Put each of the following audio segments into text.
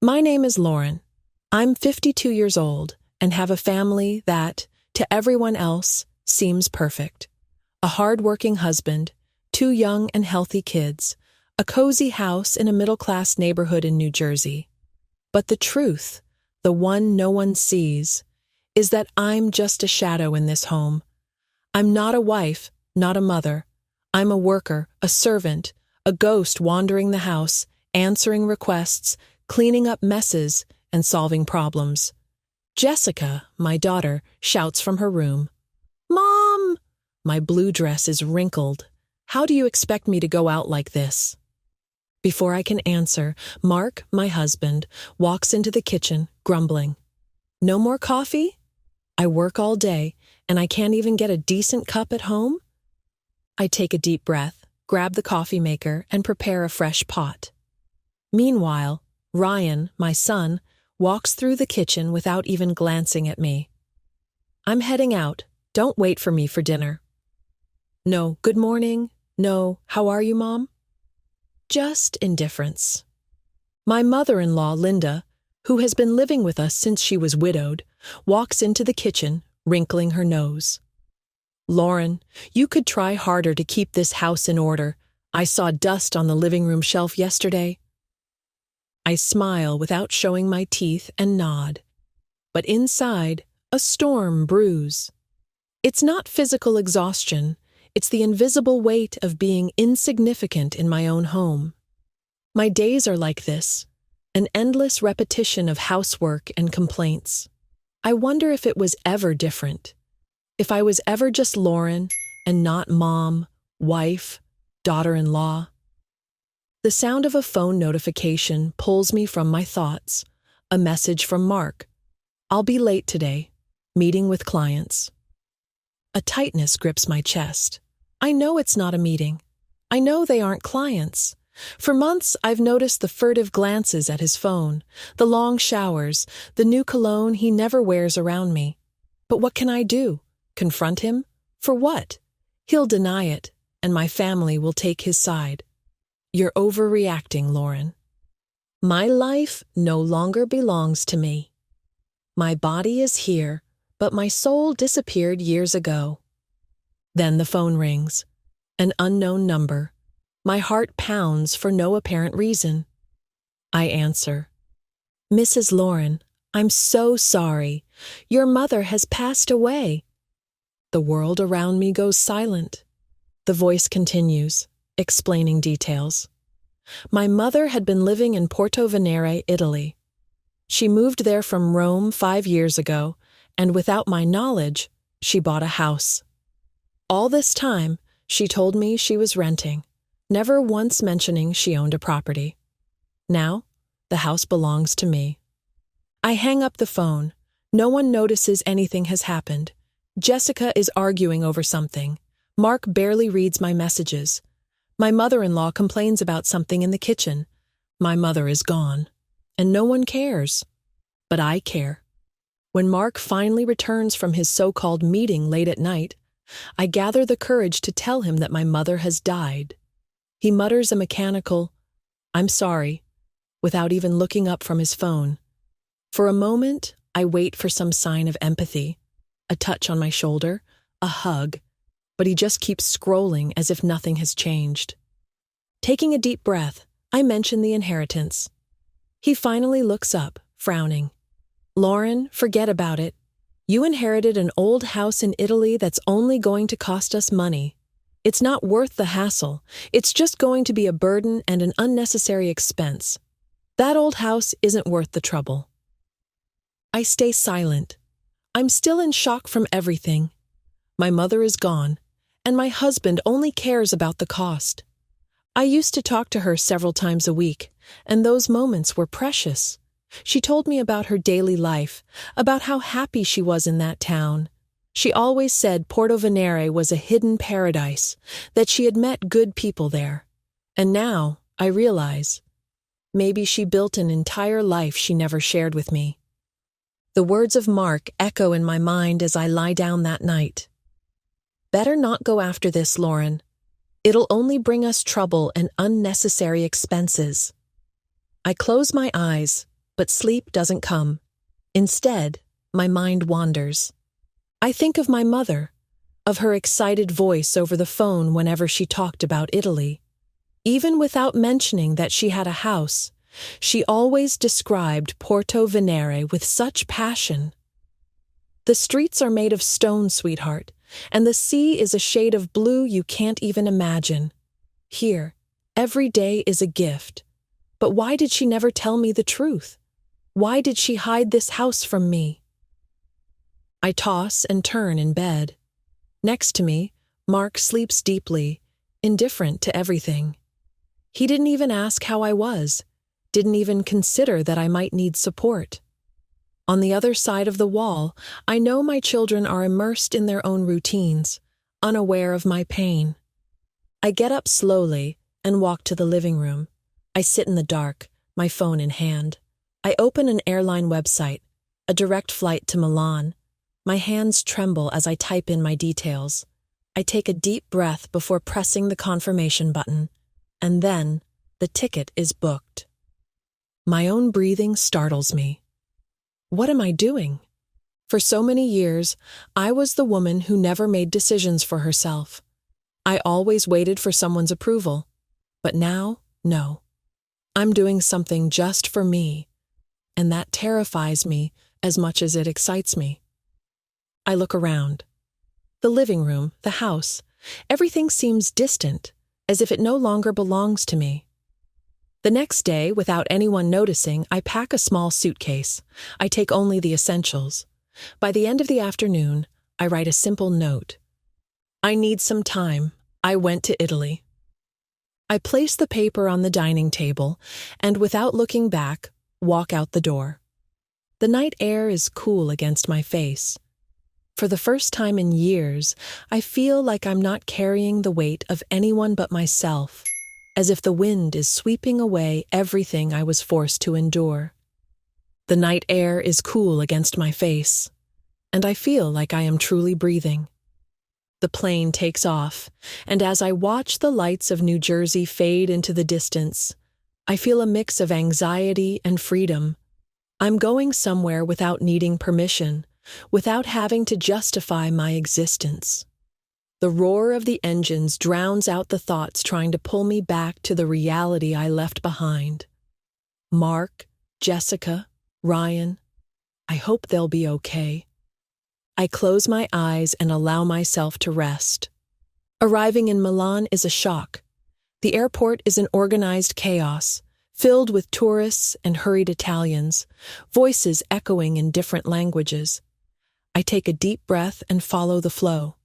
My name is Lauren. I'm 52 years old and have a family that, to everyone else, seems perfect. A hard-working husband, 2 young and healthy kids, a cozy house in a middle-class neighborhood in New Jersey. But the truth, the one no one sees, is that I'm just a shadow in this home. I'm not a wife, not a mother. I'm a worker, a servant, a ghost wandering the house, answering requests, cleaning up messes, and solving problems. Jessica, my daughter, shouts from her room, "Mom!" My blue dress is wrinkled. How do you expect me to go out like this? Before I can answer, Mark, my husband, walks into the kitchen, grumbling. No more coffee? I work all day, and I can't even get a decent cup at home? I take a deep breath, grab the coffee maker, and prepare a fresh pot. Meanwhile, Ryan, my son, walks through the kitchen without even glancing at me. "I'm heading out. Don't wait for me for dinner." No, "Good morning." No, "How are you, Mom?" Just indifference. My mother-in-law, Linda, who has been living with us since she was widowed, walks into the kitchen, wrinkling her nose. "Lauren, you could try harder to keep this house in order. I saw dust on the living room shelf yesterday." I smile without showing my teeth and nod. But inside, a storm brews. It's not physical exhaustion. It's the invisible weight of being insignificant in my own home. My days are like this, an endless repetition of housework and complaints. I wonder if it was ever different. If I was ever just Lauren and not mom, wife, daughter-in-law. The sound of a phone notification pulls me from my thoughts. A message from Mark. "I'll be late today. Meeting with clients." A tightness grips my chest. I know it's not a meeting. I know they aren't clients. For months, I've noticed the furtive glances at his phone, the long showers, the new cologne he never wears around me. But what can I do? Confront him? For what? He'll deny it, and my family will take his side. "You're overreacting, Lauren. My life no longer belongs to me. My body is here, but my soul disappeared years ago." Then the phone rings. An unknown number. My heart pounds for no apparent reason. I answer. "Mrs. Lauren, I'm so sorry. Your mother has passed away." The world around me goes silent. The voice continues, explaining details. My mother had been living in Porto Venere, Italy. She moved there from Rome 5 years ago, and without my knowledge, she bought a house. All this time, she told me she was renting, never once mentioning she owned a property. Now, the house belongs to me. I hang up the phone. No one notices anything has happened. Jessica is arguing over something. Mark barely reads my messages. My mother-in-law complains about something in the kitchen. My mother is gone, and no one cares. But I care. When Mark finally returns from his so-called meeting late at night, I gather the courage to tell him that my mother has died. He mutters a mechanical, "I'm sorry," without even looking up from his phone. For a moment, I wait for some sign of empathy, a touch on my shoulder, a hug, but he just keeps scrolling as if nothing has changed. Taking a deep breath, I mention the inheritance. He finally looks up, frowning. "Lauren, forget about it. You inherited an old house in Italy that's only going to cost us money. It's not worth the hassle. It's just going to be a burden and an unnecessary expense. That old house isn't worth the trouble." I stay silent. I'm still in shock from everything. My mother is gone, and my husband only cares about the cost. I used to talk to her several times a week, and those moments were precious. She told me about her daily life, about how happy she was in that town. She always said Porto Venere was a hidden paradise, that she had met good people there. And now, I realize, maybe she built an entire life she never shared with me. The words of Mark echo in my mind as I lie down that night. "Better not go after this, Lauren. It'll only bring us trouble and unnecessary expenses." I close my eyes, But sleep doesn't come. Instead, my mind wanders. I think of my mother, of her excited voice over the phone whenever she talked about Italy. Even without mentioning that she had a house, she always described Porto Venere with such passion. The streets are made of stone, sweetheart, and the sea is a shade of blue you can't even imagine. Here, every day is a gift. But why did she never tell me the truth? Why did she hide this house from me? I toss and turn in bed. Next to me, Mark sleeps deeply, indifferent to everything. He didn't even ask how I was, didn't even consider that I might need support. On the other side of the wall, I know my children are immersed in their own routines, unaware of my pain. I get up slowly and walk to the living room. I sit in the dark, my phone in hand. I open an airline website, a direct flight to Milan. My hands tremble as I type in my details. I take a deep breath before pressing the confirmation button, and then the ticket is booked. My own breathing startles me. What am I doing? For so many years, I was the woman who never made decisions for herself. I always waited for someone's approval. But now, no. I'm doing something just for me, and that terrifies me as much as it excites me. I look around. The living room, the house, everything seems distant, as if it no longer belongs to me. The next day, without anyone noticing, I pack a small suitcase. I take only the essentials. By the end of the afternoon, I write a simple note. I need some time. I went to Italy. I place the paper on the dining table and, without looking back, walk out the door. The night air is cool against my face. For the first time in years, I feel like I'm not carrying the weight of anyone but myself, as if the wind is sweeping away everything I was forced to endure. The night air is cool against my face, and I feel like I am truly breathing. The plane takes off, and as I watch the lights of New Jersey fade into the distance, I feel a mix of anxiety and freedom. I'm going somewhere without needing permission, without having to justify my existence. The roar of the engines drowns out the thoughts trying to pull me back to the reality I left behind. Mark, Jessica, Ryan, I hope they'll be okay. I close my eyes and allow myself to rest. Arriving in Milan is a shock. The airport is an organized chaos, filled with tourists and hurried Italians, voices echoing in different languages. I take a deep breath and follow the flow.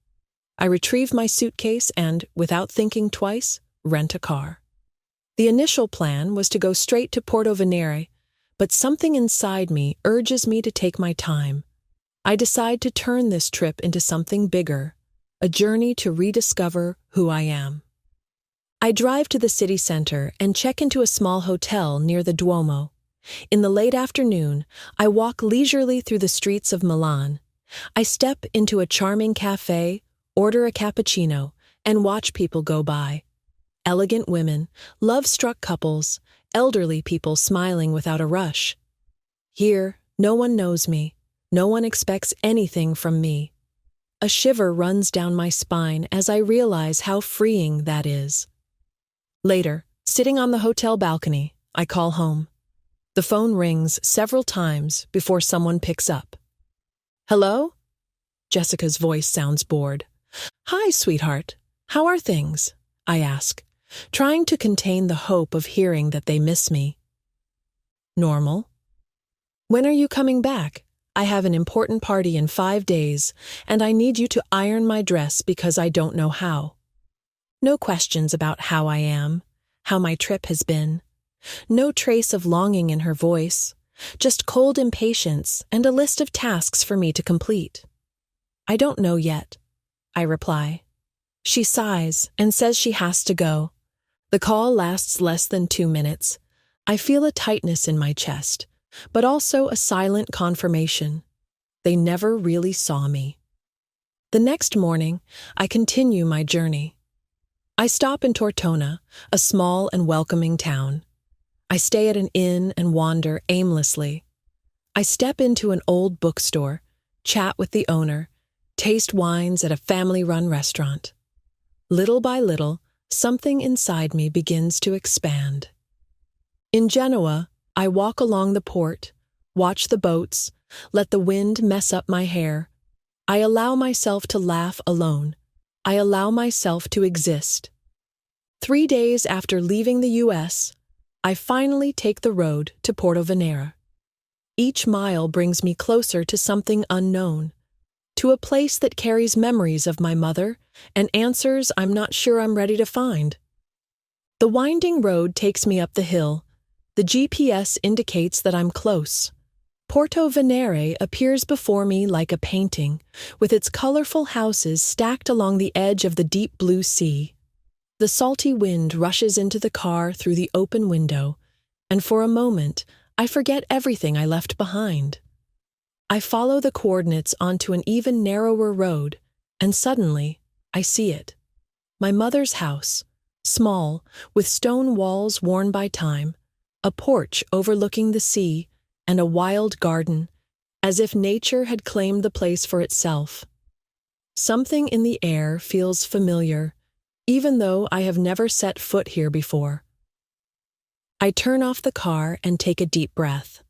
I retrieve my suitcase and, without thinking twice, rent a car. The initial plan was to go straight to Porto Venere, but something inside me urges me to take my time. I decide to turn this trip into something bigger, a journey to rediscover who I am. I drive to the city center and check into a small hotel near the Duomo. In the late afternoon, I walk leisurely through the streets of Milan. I step into a charming cafe, order a cappuccino, and watch people go by. Elegant women, love-struck couples, elderly people smiling without a rush. Here, no one knows me. No one expects anything from me. A shiver runs down my spine as I realize how freeing that is. Later, sitting on the hotel balcony, I call home. The phone rings several times before someone picks up. Hello? Jessica's voice sounds bored. Hi, sweetheart. How are things? I ask, trying to contain the hope of hearing that they miss me. Normal. When are you coming back? I have an important party in 5 days, and I need you to iron my dress because I don't know how. No questions about how I am, how my trip has been. No trace of longing in her voice, just cold impatience and a list of tasks for me to complete. I don't know yet, I reply. She sighs and says she has to go. The call lasts less than 2 minutes. I feel a tightness in my chest, but also a silent confirmation. They never really saw me. The next morning, I continue my journey. I stop in Tortona, a small and welcoming town. I stay at an inn and wander aimlessly. I step into an old bookstore, chat with the owner, taste wines at a family-run restaurant. Little by little, something inside me begins to expand. In Genoa, I walk along the port, watch the boats, let the wind mess up my hair. I allow myself to laugh alone. I allow myself to exist. 3 days after leaving the U.S., I finally take the road to Porto Venere. Each mile brings me closer to something unknown, to a place that carries memories of my mother and answers I'm not sure I'm ready to find. The winding road takes me up the hill. The GPS indicates that I'm close. Porto Venere appears before me like a painting, with its colorful houses stacked along the edge of the deep blue sea. The salty wind rushes into the car through the open window, and for a moment, I forget everything I left behind. I follow the coordinates onto an even narrower road, and suddenly, I see it. My mother's house, small, with stone walls worn by time, a porch overlooking the sea, and a wild garden, as if nature had claimed the place for itself. Something in the air feels familiar, even though I have never set foot here before. I turn off the car and take a deep breath.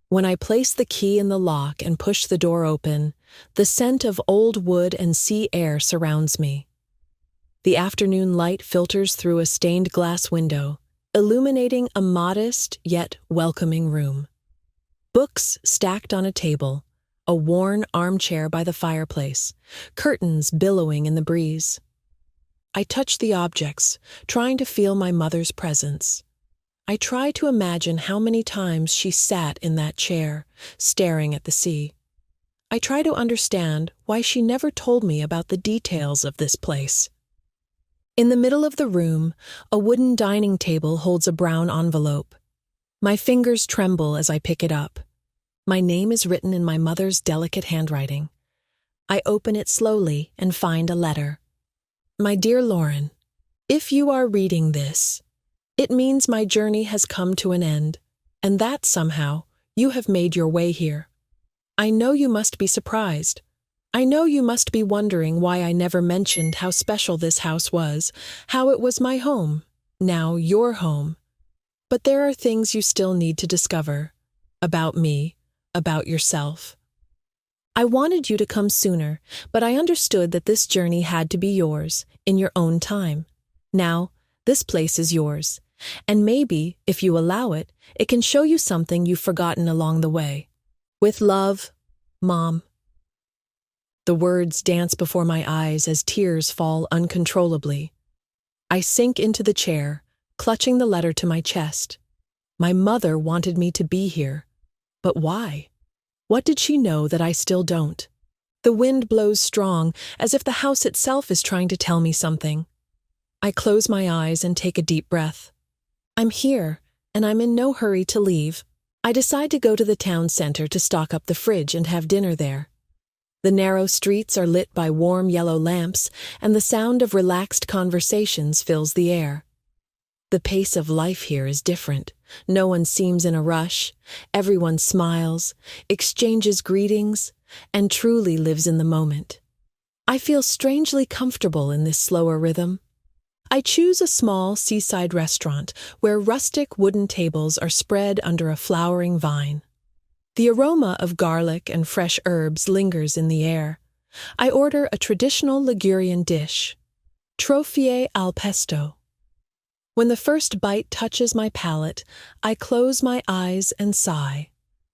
When I place the key in the lock and push the door open, the scent of old wood and sea air surrounds me. The afternoon light filters through a stained glass window, illuminating a modest yet welcoming room. Books stacked on a table, a worn armchair by the fireplace, curtains billowing in the breeze. I touch the objects, trying to feel my mother's presence. I try to imagine how many times she sat in that chair, staring at the sea. I try to understand why she never told me about the details of this place. In the middle of the room, a wooden dining table holds a brown envelope. My fingers tremble as I pick it up. My name is written in my mother's delicate handwriting. I open it slowly and find a letter. My dear Lauren, if you are reading this, it means my journey has come to an end, and that somehow you have made your way here. I know you must be surprised. I know you must be wondering why I never mentioned how special this house was, how it was my home, now your home. But there are things you still need to discover. About me, about yourself. I wanted you to come sooner, but I understood that this journey had to be yours, in your own time. Now, this place is yours, and maybe, if you allow it, it can show you something you've forgotten along the way. With love, Mom. The words dance before my eyes as tears fall uncontrollably. I sink into the chair, clutching the letter to my chest. My mother wanted me to be here. But why? What did she know that I still don't? The wind blows strong, as if the house itself is trying to tell me something. I close my eyes and take a deep breath. I'm here, and I'm in no hurry to leave. I decide to go to the town center to stock up the fridge and have dinner there. The narrow streets are lit by warm yellow lamps, and the sound of relaxed conversations fills the air. The pace of life here is different. No one seems in a rush. Everyone smiles, exchanges greetings, and truly lives in the moment. I feel strangely comfortable in this slower rhythm. I choose a small seaside restaurant where rustic wooden tables are spread under a flowering vine. The aroma of garlic and fresh herbs lingers in the air. I order a traditional Ligurian dish, trofie al pesto. When the first bite touches my palate, I close my eyes and sigh.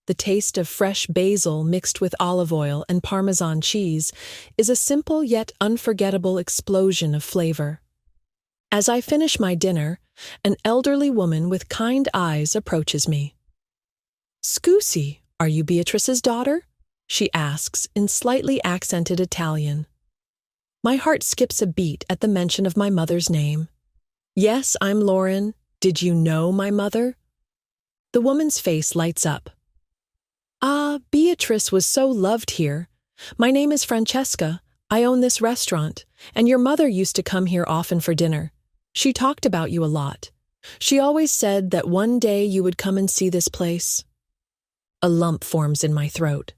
The taste of fresh basil mixed with olive oil and Parmesan cheese is a simple yet unforgettable explosion of flavor. As I finish my dinner, an elderly woman with kind eyes approaches me. "Scusi, are you Beatrice's daughter?" she asks in slightly accented Italian. My heart skips a beat at the mention of my mother's name. "Yes, I'm Lauren. Did you know my mother?" The woman's face lights up. "Ah, Beatrice was so loved here. My name is Francesca. I own this restaurant, and your mother used to come here often for dinner. She talked about you a lot. She always said that one day you would come and see this place. A lump forms in my throat.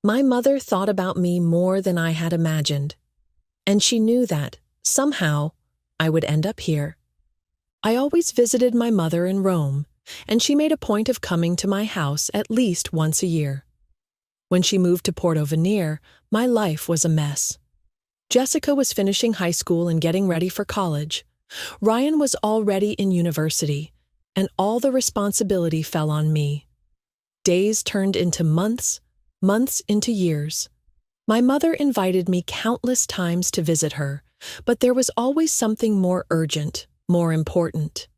My mother thought about me more than I had imagined, and she knew that, somehow, I would end up here. I always visited my mother in Rome, and she made a point of coming to my house at least once a year. When she moved to Porto Venere, my life was a mess. Jessica was finishing high school and getting ready for college. Ryan was already in university, and all the responsibility fell on me. Days turned into months, months into years. My mother invited me countless times to visit her, but there was always something more urgent, more important.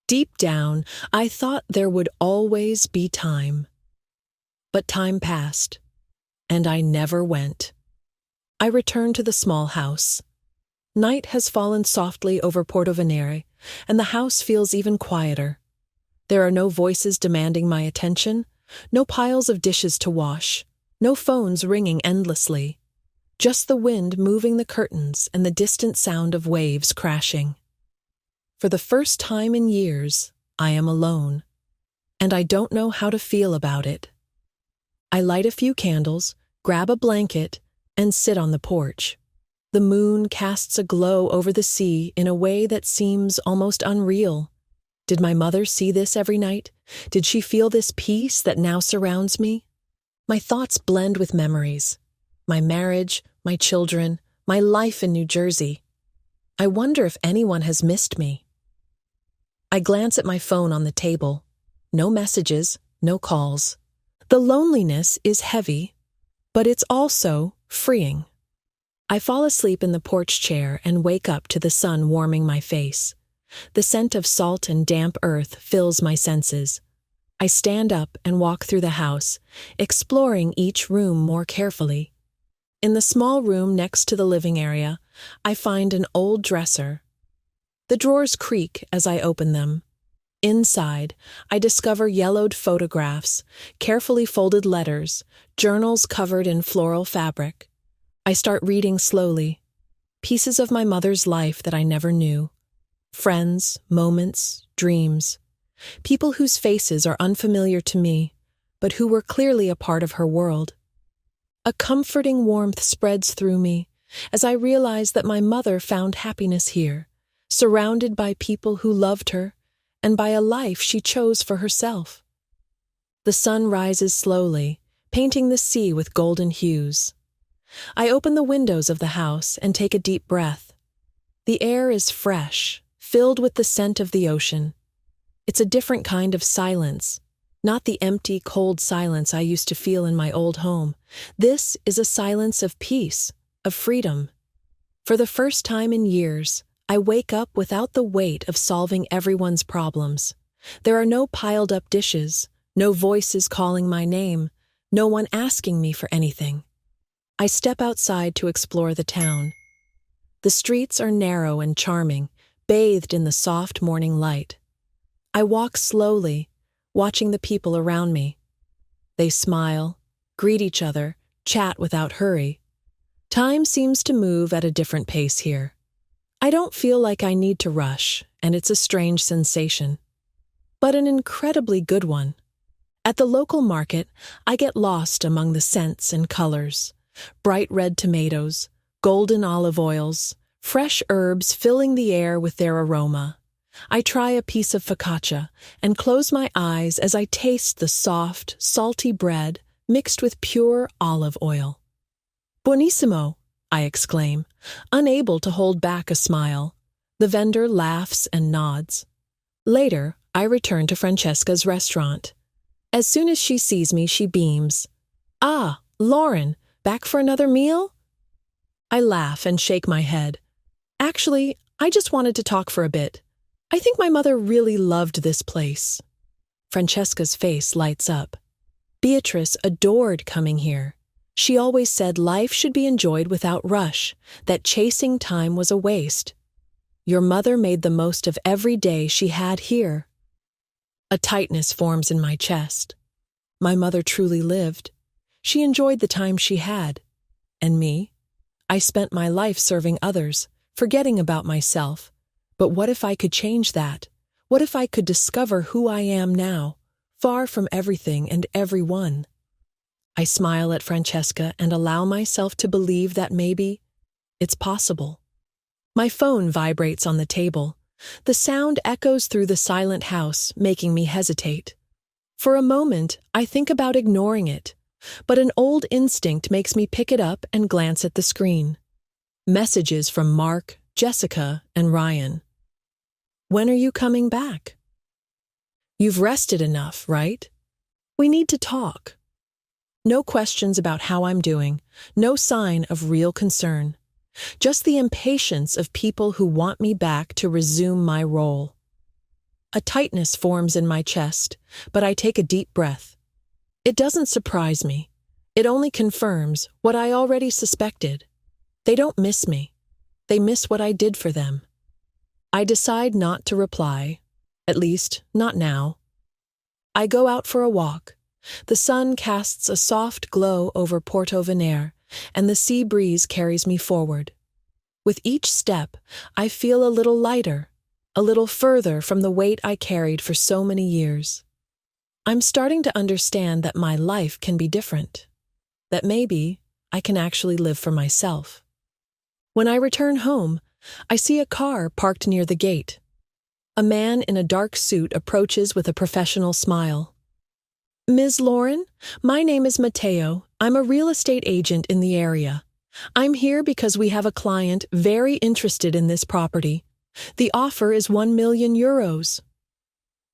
Deep down, I thought there would always be time. But time passed, and I never went. I returned to the small house. Night has fallen softly over Porto Venere, and the house feels even quieter. There are no voices demanding my attention, no piles of dishes to wash, no phones ringing endlessly. Just the wind moving the curtains and the distant sound of waves crashing. For the first time in years, I am alone, and I don't know how to feel about it. I light a few candles, grab a blanket, and sit on the porch. The moon casts a glow over the sea in a way that seems almost unreal. Did my mother see this every night? Did she feel this peace that now surrounds me? My thoughts blend with memories. My marriage, my children, my life in New Jersey. I wonder if anyone has missed me. I glance at my phone on the table. No messages, no calls. The loneliness is heavy, but it's also freeing. I fall asleep in the porch chair and wake up to the sun warming my face. The scent of salt and damp earth fills my senses. I stand up and walk through the house, exploring each room more carefully. In the small room next to the living area, I find an old dresser. The drawers creak as I open them. Inside, I discover yellowed photographs, carefully folded letters, journals covered in floral fabric. I start reading slowly, pieces of my mother's life that I never knew. Friends, moments, dreams. People whose faces are unfamiliar to me, but who were clearly a part of her world. A comforting warmth spreads through me as I realize that my mother found happiness here, surrounded by people who loved her and by a life she chose for herself. The sun rises slowly, painting the sea with golden hues. I open the windows of the house and take a deep breath. The air is fresh, filled with the scent of the ocean. It's a different kind of silence, not the empty, cold silence I used to feel in my old home. This is a silence of peace, of freedom. For the first time in years, I wake up without the weight of solving everyone's problems. There are no piled-up dishes, no voices calling my name, no one asking me for anything. I step outside to explore the town. The streets are narrow and charming, bathed in the soft morning light. I walk slowly, watching the people around me. They smile, greet each other, chat without hurry. Time seems to move at a different pace here. I don't feel like I need to rush, and it's a strange sensation, but an incredibly good one. At the local market, I get lost among the scents and colors. Bright red tomatoes, golden olive oils, fresh herbs filling the air with their aroma. I try a piece of focaccia and close my eyes as I taste the soft, salty bread mixed with pure olive oil. Buonissimo, I exclaim, unable to hold back a smile. The vendor laughs and nods. Later, I return to Francesca's restaurant. As soon as she sees me, she beams. "Ah, Lauren, back for another meal?" I laugh and shake my head. "Actually, I just wanted to talk for a bit. I think my mother really loved this place." Francesca's face lights up. Beatrice adored coming here. She always said life should be enjoyed without rush, that chasing time was a waste. Your mother made the most of every day she had here. A tightness forms in my chest. My mother truly lived. She enjoyed the time she had. And me? I spent my life serving others, forgetting about myself. But what if I could change that? What if I could discover who I am now, far from everything and everyone? I smile at Francesca and allow myself to believe that maybe it's possible. My phone vibrates on the table. The sound echoes through the silent house, making me hesitate. For a moment, I think about ignoring it, but an old instinct makes me pick it up and glance at the screen. Messages from Mark, Jessica, and Ryan. When are you coming back? You've rested enough, right? We need to talk. No questions about how I'm doing, no sign of real concern. Just the impatience of people who want me back to resume my role. A tightness forms in my chest, but I take a deep breath. It doesn't surprise me. It only confirms what I already suspected. They don't miss me. They miss what I did for them. I decide not to reply, at least not now. I go out for a walk. The sun casts a soft glow over Porto Venere, and the sea breeze carries me forward. With each step, I feel a little lighter, a little further from the weight I carried for so many years. I'm starting to understand that my life can be different, that maybe I can actually live for myself. When I return home, I see a car parked near the gate. A man in a dark suit approaches with a professional smile. Ms. Lauren, my name is Matteo. I'm a real estate agent in the area. I'm here because we have a client very interested in this property. The offer is 1 million euros.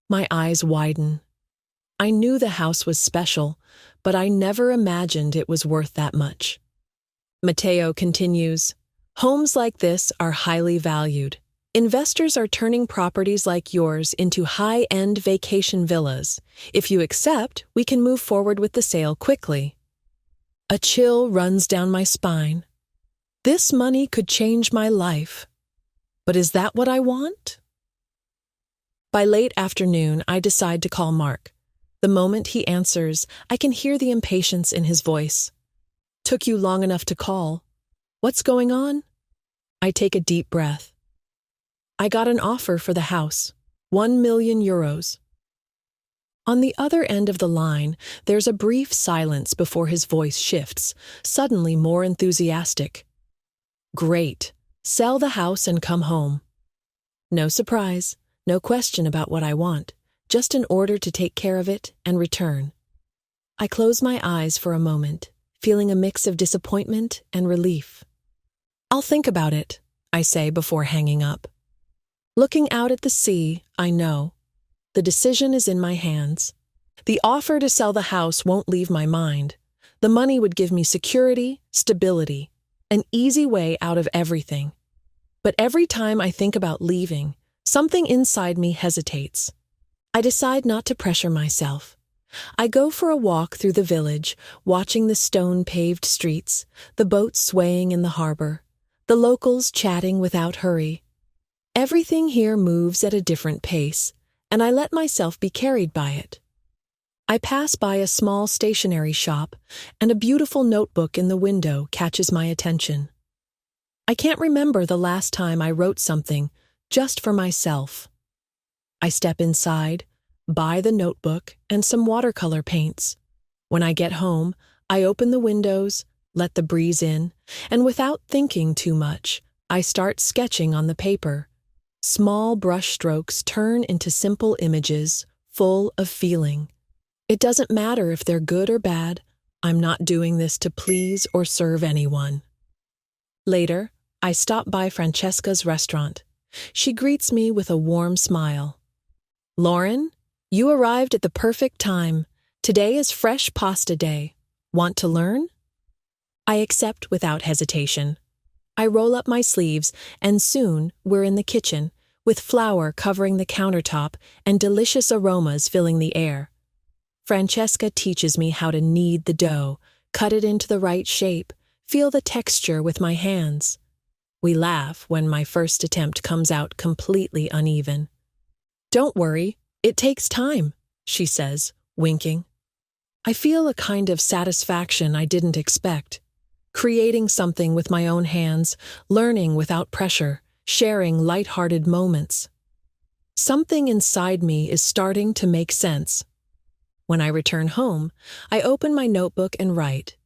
My eyes widen. I knew the house was special, but I never imagined it was worth that much. Matteo continues, homes like this are highly valued. Investors are turning properties like yours into high-end vacation villas. If you accept, we can move forward with the sale quickly. A chill runs down my spine. This money could change my life. But is that what I want? By late afternoon, I decide to call Mark. The moment he answers, I can hear the impatience in his voice. Took you long enough to call. What's going on? I take a deep breath. I got an offer for the house, 1 million euros. On the other end of the line, there's a brief silence before his voice shifts, suddenly more enthusiastic. Great. Sell the house and come home. No surprise, no question about what I want, just an order to take care of it and return. I close my eyes for a moment, feeling a mix of disappointment and relief. I'll think about it, I say before hanging up. Looking out at the sea, I know. The decision is in my hands. The offer to sell the house won't leave my mind. The money would give me security, stability, an easy way out of everything. But every time I think about leaving, something inside me hesitates. I decide not to pressure myself. I go for a walk through the village, watching the stone-paved streets, the boats swaying in the harbor, the locals chatting without hurry. Everything here moves at a different pace, and I let myself be carried by it. I pass by a small stationery shop, and a beautiful notebook in the window catches my attention. I can't remember the last time I wrote something just for myself. I step inside, buy the notebook and some watercolor paints. When I get home, I open the windows, let the breeze in, and without thinking too much, I start sketching on the paper. Small brush strokes turn into simple images, full of feeling. It doesn't matter if they're good or bad. I'm not doing this to please or serve anyone. Later, I stop by Francesca's restaurant. She greets me with a warm smile. Lauren, you arrived at the perfect time. Today is fresh pasta day. Want to learn? I accept without hesitation. I roll up my sleeves, and soon we're in the kitchen, with flour covering the countertop and delicious aromas filling the air. Francesca teaches me how to knead the dough, cut it into the right shape, feel the texture with my hands. We laugh when my first attempt comes out completely uneven. Don't worry, it takes time, she says, winking. I feel a kind of satisfaction I didn't expect. Creating something with my own hands, learning without pressure, sharing light-hearted moments. Something inside me is starting to make sense. When I return home, I open my notebook and write,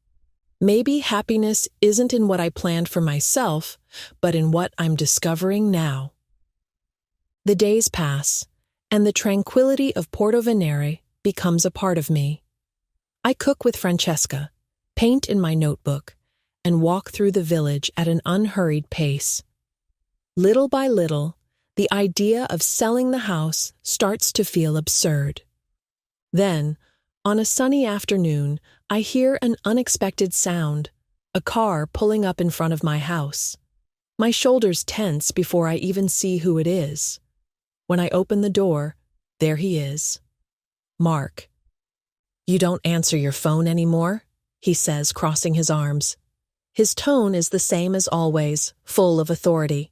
maybe happiness isn't in what I planned for myself, but in what I'm discovering now. The days pass, and the tranquility of Porto Venere becomes a part of me. I cook with Francesca, paint in my notebook, and walk through the village at an unhurried pace. Little by little, the idea of selling the house starts to feel absurd. Then, on a sunny afternoon, I hear an unexpected sound, a car pulling up in front of my house. My shoulders tense before I even see who it is. When I open the door, there he is. Mark. "You don't answer your phone anymore?" he says, crossing his arms. His tone is the same as always, full of authority.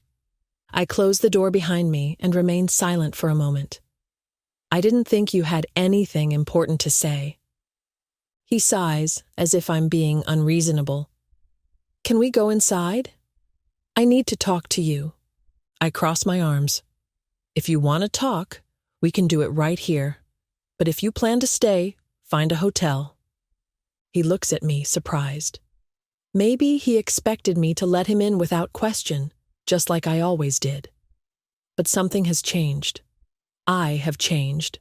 I close the door behind me and remain silent for a moment. "I didn't think you had anything important to say." He sighs, as if I'm being unreasonable. "Can we go inside?" "I need to talk to you." I cross my arms. "If you want to talk, we can do it right here. But if you plan to stay, find a hotel." He looks at me, surprised. Maybe he expected me to let him in without question, just like I always did. But something has changed. I have changed.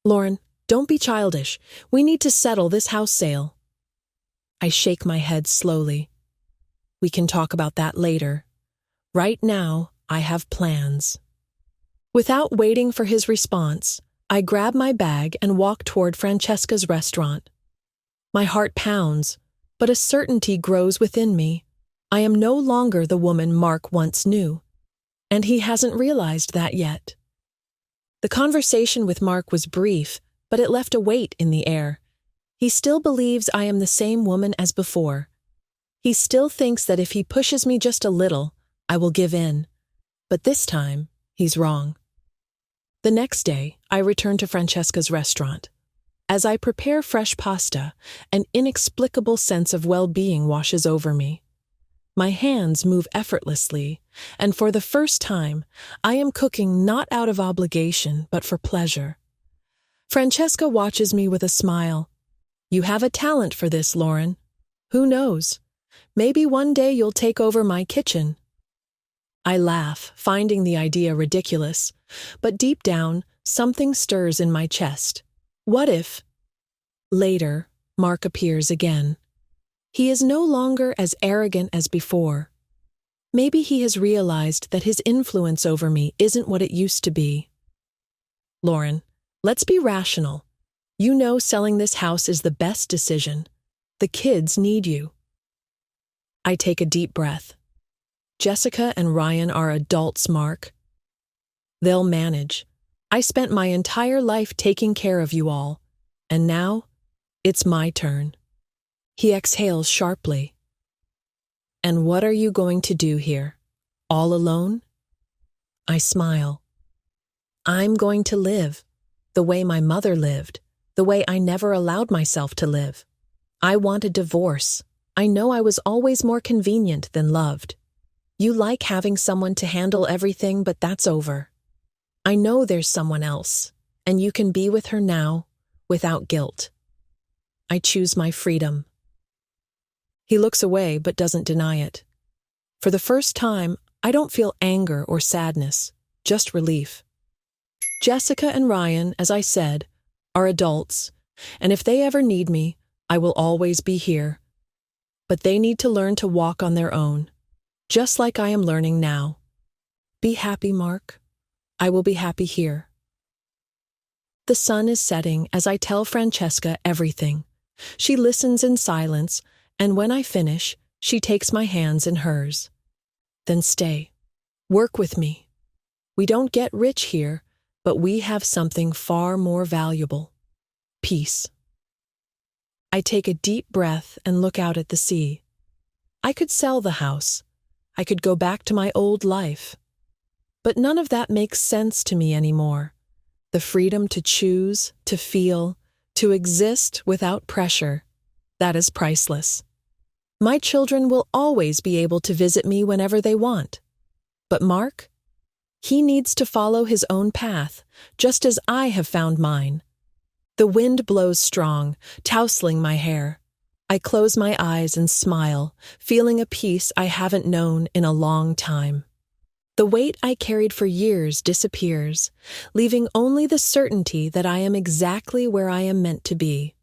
"Lauren, don't be childish. We need to settle this house sale." I shake my head slowly. "We can talk about that later. Right now, I have plans." Without waiting for his response, I grab my bag and walk toward Francesca's restaurant. My heart pounds, but a certainty grows within me. I am no longer the woman Mark once knew, and he hasn't realized that yet. The conversation with Mark was brief, but it left a weight in the air. He still believes I am the same woman as before. He still thinks that if he pushes me just a little, I will give in. But this time, he's wrong. The next day, I return to Francesca's restaurant. As I prepare fresh pasta, an inexplicable sense of well-being washes over me. My hands move effortlessly, and for the first time, I am cooking not out of obligation, but for pleasure. Francesca watches me with a smile. "You have a talent for this, Lauren. Who knows? Maybe one day you'll take over my kitchen." I laugh, finding the idea ridiculous, but deep down, something stirs in my chest. What if? Later, Mark appears again. He is no longer as arrogant as before. Maybe he has realized that his influence over me isn't what it used to be. "Lauren, let's be rational. You know selling this house is the best decision. The kids need you." I take a deep breath. Jessica and Ryan are adults, Mark. They'll manage. I spent my entire life taking care of you all, and now it's my turn. He exhales sharply. "And what are you going to do here? All alone?" I smile. "I'm going to live, the way my mother lived, the way I never allowed myself to live. I want a divorce. I know I was always more convenient than loved. You like having someone to handle everything, but that's over. I know there's someone else, and you can be with her now, without guilt. I choose my freedom." He looks away but doesn't deny it. For the first time, I don't feel anger or sadness, just relief. Jessica and Ryan, as I said, are adults, and if they ever need me, I will always be here. But they need to learn to walk on their own, just like I am learning now. Be happy, Mark. I will be happy here. The sun is setting as I tell Francesca everything. She listens in silence, and when I finish, she takes my hands in hers. "Then stay. Work with me. We don't get rich here, but we have something far more valuable. Peace." I take a deep breath and look out at the sea. I could sell the house. I could go back to my old life. But none of that makes sense to me anymore. The freedom to choose, to feel, to exist without pressure, that is priceless. My children will always be able to visit me whenever they want. But Mark? He needs to follow his own path, just as I have found mine. The wind blows strong, tousling my hair. I close my eyes and smile, feeling a peace I haven't known in a long time. The weight I carried for years disappears, leaving only the certainty that I am exactly where I am meant to be.